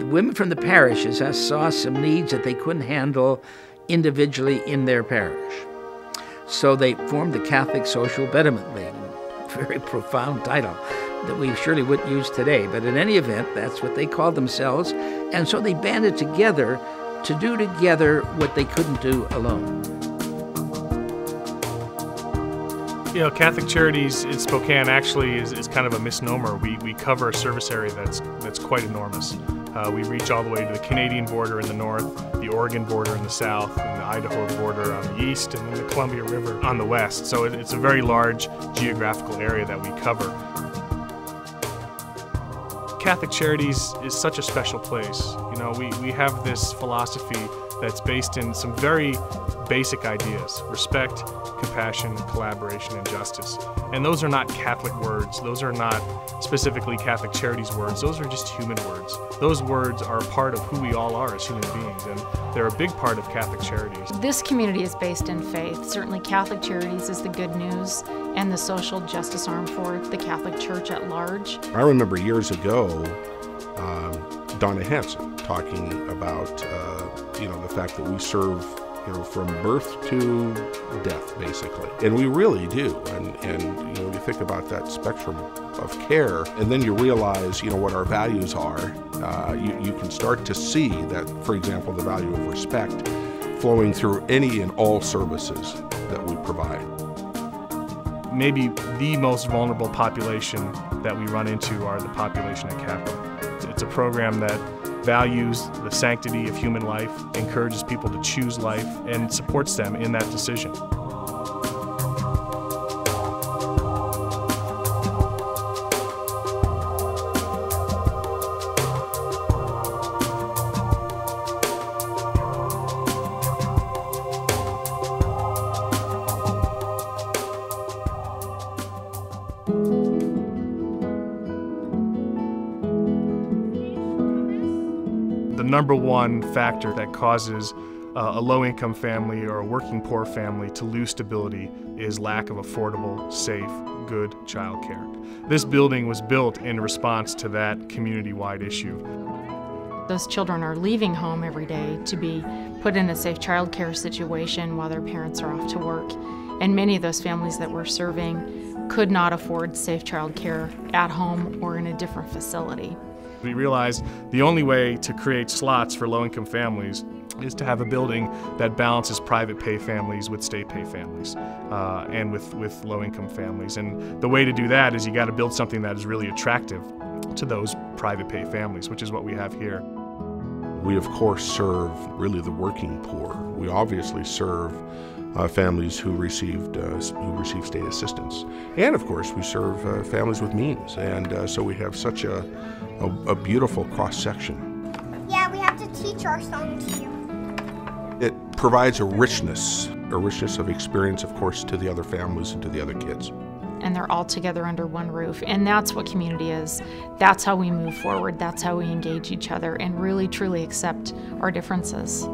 The women from the parishes saw some needs that they couldn't handle individually in their parish. So they formed the Catholic Social Betterment League. Very profound title that we surely wouldn't use today. But in any event, that's what they called themselves. And so they banded together to do together what they couldn't do alone. You know, Catholic Charities in Spokane actually is kind of a misnomer. We cover a service area that's quite enormous. We reach all the way to the Canadian border in the north, the Oregon border in the south, and the Idaho border on the east, and then the Columbia River on the west. So it's a very large geographical area that we cover. Catholic Charities is such a special place. You know, we have this philosophy that's based in some very basic ideas: respect, compassion, collaboration, and justice. And those are not Catholic words. Those are not specifically Catholic Charities words. Those are just human words. Those words are a part of who we all are as human beings, and they're a big part of Catholic Charities. This community is based in faith. Certainly Catholic Charities is the good news and the social justice arm for the Catholic Church at large. I remember years ago Donna Hansen talking about the fact that we serve from birth to death, basically. And we really do. And when you think about that spectrum of care, and then you realize, what our values are, you can start to see that, for example, the value of respect flowing through any and all services that we provide. Maybe the most vulnerable population that we run into are the population at Capital. It's a program that values the sanctity of human life, encourages people to choose life, and supports them in that decision. The number one factor that causes a low-income family or a working poor family to lose stability is lack of affordable, safe, good childcare. This building was built in response to that community-wide issue. Those children are leaving home every day to be put in a safe childcare situation while their parents are off to work. And many of those families that we're serving could not afford safe childcare at home or in a different facility. We realized the only way to create slots for low-income families is to have a building that balances private pay families with state pay families and with low-income families. And the way to do that is you got to build something that is really attractive to those private pay families, which is what we have here. We, of course, serve really the working poor. We obviously serve families who receive state assistance. And, of course, we serve families with means. And so we have such a beautiful cross-section. Yeah, we have to teach our song to you. It provides a richness of experience, of course, to the other families and to the other kids. And they're all together under one roof. And that's what community is. That's how we move forward. That's how we engage each other and really, truly accept our differences.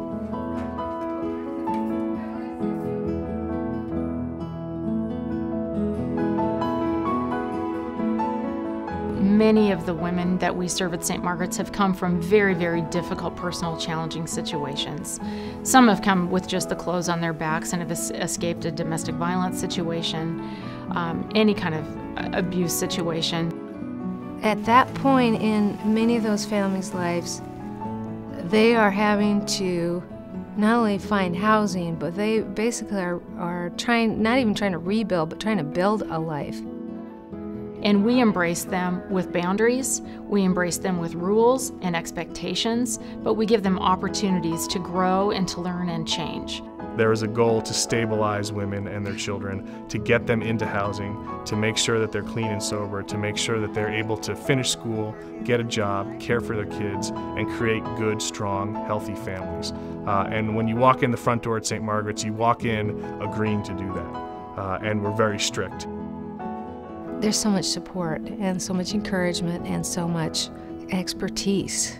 Many of the women that we serve at St. Margaret's have come from very, very difficult, personal, challenging situations. Some have come with just the clothes on their backs and have escaped a domestic violence situation, any kind of abuse situation. At that point in many of those families' lives, they are having to not only find housing, but they basically are trying, not even trying to rebuild, but trying to build a life. And we embrace them with boundaries, we embrace them with rules and expectations, but we give them opportunities to grow and to learn and change. There is a goal to stabilize women and their children, to get them into housing, to make sure that they're clean and sober, to make sure that they're able to finish school, get a job, care for their kids, and create good, strong, healthy families. And when you walk in the front door at St. Margaret's, you walk in agreeing to do that, and we're very strict. There's so much support and so much encouragement and so much expertise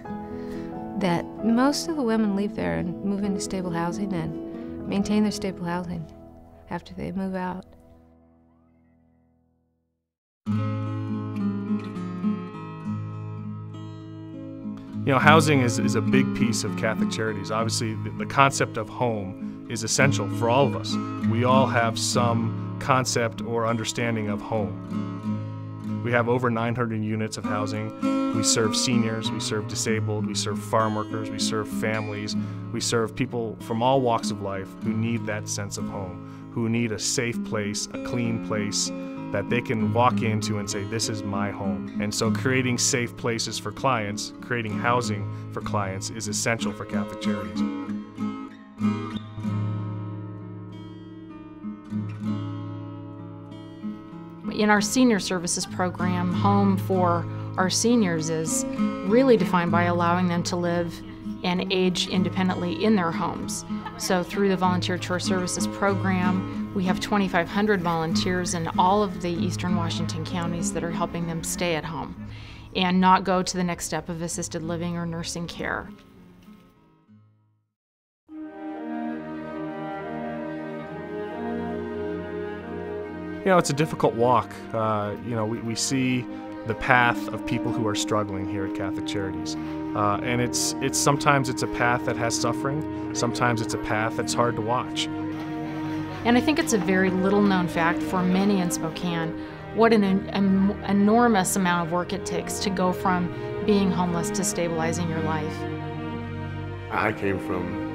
that most of the women leave there and move into stable housing and maintain their stable housing after they move out. You know, housing is a big piece of Catholic Charities. Obviously, the concept of home is essential for all of us. We all have some concept or understanding of home. We have over 900 units of housing. We serve seniors, we serve disabled, we serve farm workers, we serve families, we serve people from all walks of life who need that sense of home, who need a safe place, a clean place, that they can walk into and say, this is my home. And so creating safe places for clients, creating housing for clients is essential for Catholic Charities. In our senior services program, Home for our seniors is really defined by allowing them to live and age independently in their homes. So through the Volunteer Chore Services program, we have 2,500 volunteers in all of the eastern Washington counties that are helping them stay at home and not go to the next step of assisted living or nursing care. You know, it's a difficult walk. You know, we see the path of people who are struggling here at Catholic Charities. And it's sometimes it's a path that has suffering, sometimes it's a path that's hard to watch. And I think it's a very little known fact for many in Spokane what an enormous amount of work it takes to go from being homeless to stabilizing your life. I came from,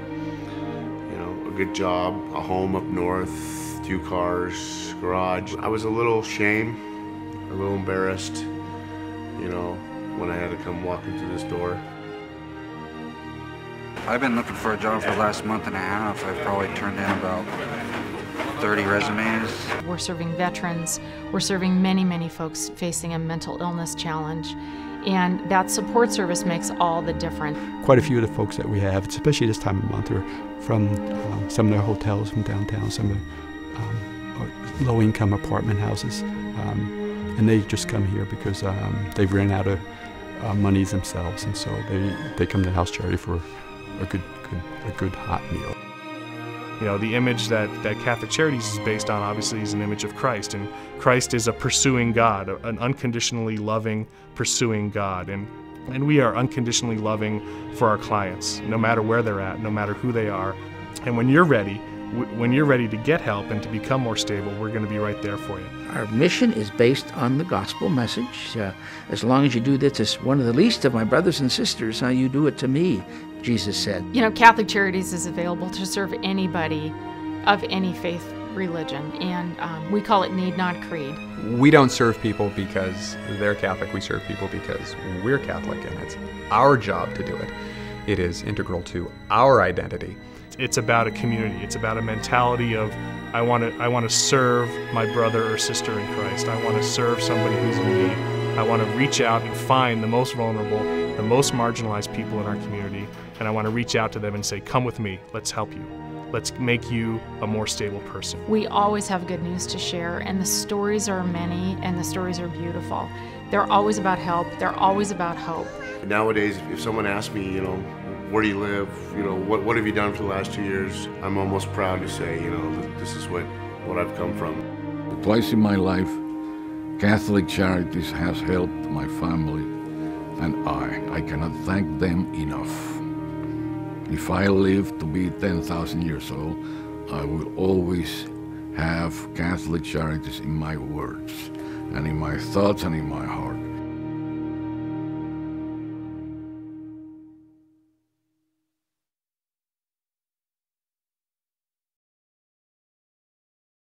you know, a good job, a home up north, 2 cars, garage. I was a little ashamed, a little embarrassed, you know, when I had to come walking through this door. I've been looking for a job for the last month and a half. I've probably turned in about 30 resumes. We're serving veterans. We're serving many, many folks facing a mental illness challenge. And that support service makes all the difference. Quite a few of the folks that we have, especially this time of month, are from some of the hotels from downtown, some of the low-income apartment houses. And they just come here because they've ran out of monies themselves, and so they come to House Charity for a good hot meal. You know, the image that Catholic Charities is based on obviously is an image of Christ, and Christ is a pursuing God, an unconditionally loving, pursuing God, and we are unconditionally loving for our clients, no matter where they're at, no matter who they are. And when you're ready to get help and to become more stable, we're going to be right there for you. Our mission is based on the gospel message. As long as you do this as one of the least of my brothers and sisters, you do it to me, Jesus said. You know, Catholic Charities is available to serve anybody of any faith, religion, and we call it Need Not Creed. We don't serve people because they're Catholic. We serve people because we're Catholic, and it's our job to do it. It is integral to our identity. It's about a community. It's about a mentality of I want to serve my brother or sister in Christ. I want to serve somebody who's in need. I want to reach out and find the most vulnerable, the most marginalized people in our community, and I want to reach out to them and say, come with me, let's help you. Let's make you a more stable person. We always have good news to share, and the stories are many, and the stories are beautiful. They're always about help. They're always about hope. Nowadays, if someone asks me, you know, where do you live, you know, what have you done for the last 2 years, I'm almost proud to say, you know, this is what I've come from. Twice in my life, Catholic Charities has helped my family, and I cannot thank them enough. If I live to be 10,000 years old, I will always have Catholic Charities in my words, and in my thoughts and in my heart.